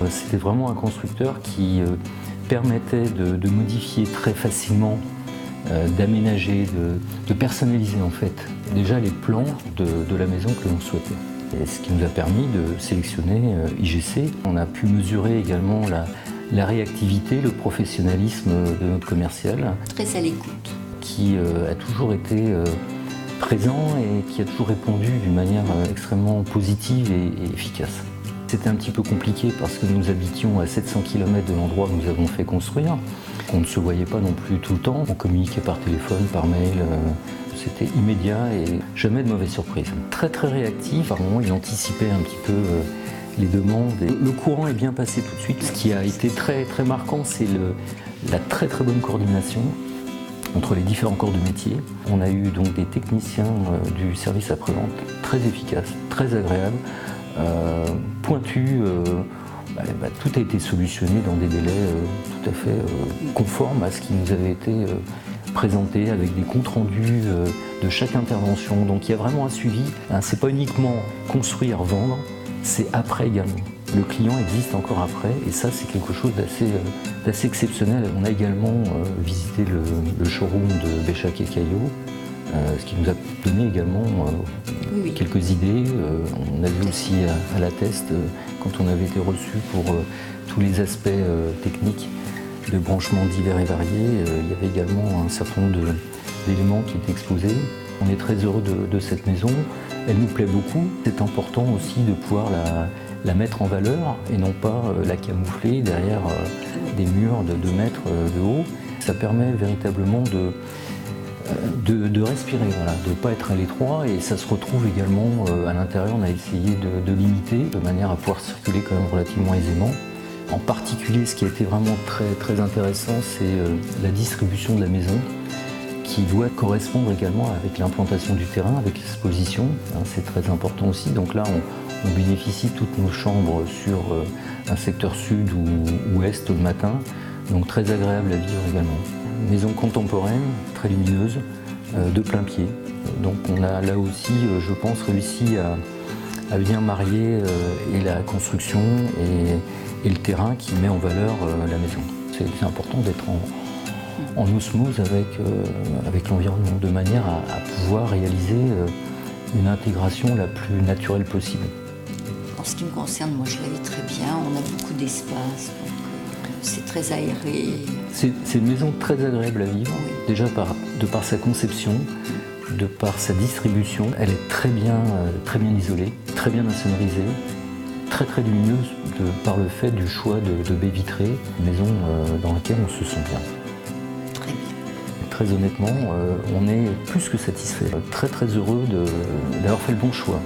C'était vraiment un constructeur qui permettait de modifier très facilement, d'aménager, de personnaliser en fait déjà les plans de la maison que l'on souhaitait. Et ce qui nous a permis de sélectionner IGC. On a pu mesurer également la réactivité, le professionnalisme de notre commercial. Très à l'écoute. Qui a toujours été présent et qui a toujours répondu d'une manière extrêmement positive et efficace. C'était un petit peu compliqué parce que nous habitions à 700 km de l'endroit où nous avons fait construire. On ne se voyait pas non plus tout le temps. On communiquait par téléphone, par mail. C'était immédiat et jamais de mauvaise surprise. Très très réactif. Par moments, il anticipait un petit peu les demandes. Le courant est bien passé tout de suite. Ce qui a été très très marquant, c'est la très très bonne coordination entre les différents corps de métier. On a eu donc des techniciens du service après-vente très efficaces, très agréables, pointus. Tout a été solutionné dans des délais tout à fait conformes à ce qui nous avait été présenté, avec des comptes rendus de chaque intervention. Donc il y a vraiment un suivi. C'est pas uniquement construire, vendre, c'est après également. Le client existe encore après et ça c'est quelque chose d'assez exceptionnel. On a également visité le showroom de Béchac et Caillot, ce qui nous a donné également quelques idées. On a vu aussi à la test, quand on avait été reçu pour tous les aspects techniques de branchements divers et variés, il y avait également un certain nombre d'éléments qui étaient exposés. On est très heureux de cette maison, elle nous plaît beaucoup. C'est important aussi de pouvoir la mettre en valeur et non pas la camoufler derrière des murs de 2 mètres de haut. Ça permet véritablement de respirer, de ne pas être à l'étroit, et ça se retrouve également à l'intérieur. On a essayé de limiter de manière à pouvoir circuler quand même relativement aisément. En particulier, ce qui a été vraiment très, très intéressant, c'est la distribution de la maison, qui doit correspondre également avec l'implantation du terrain, avec l'exposition. C'est très important aussi. Donc là, on bénéficie toutes nos chambres sur un secteur sud ou ouest le matin, donc très agréable à vivre également. Maison contemporaine, très lumineuse, de plein pied. Donc on a là aussi, je pense, réussi à bien marier et la construction et le terrain qui met en valeur la maison. C'est important d'être en osmose avec l'environnement, de manière à pouvoir réaliser une intégration la plus naturelle possible. En ce qui me concerne, moi je la vis très bien, on a beaucoup d'espace, donc c'est très aéré. C'est une maison très agréable à vivre, déjà de par sa conception, de par sa distribution. Elle est très bien isolée, très bien insonorisée, très très lumineuse par le fait du choix de baies vitrées, une maison dans laquelle on se sent bien. Très bien. Très honnêtement, on est plus que satisfait, très très heureux d'avoir fait le bon choix.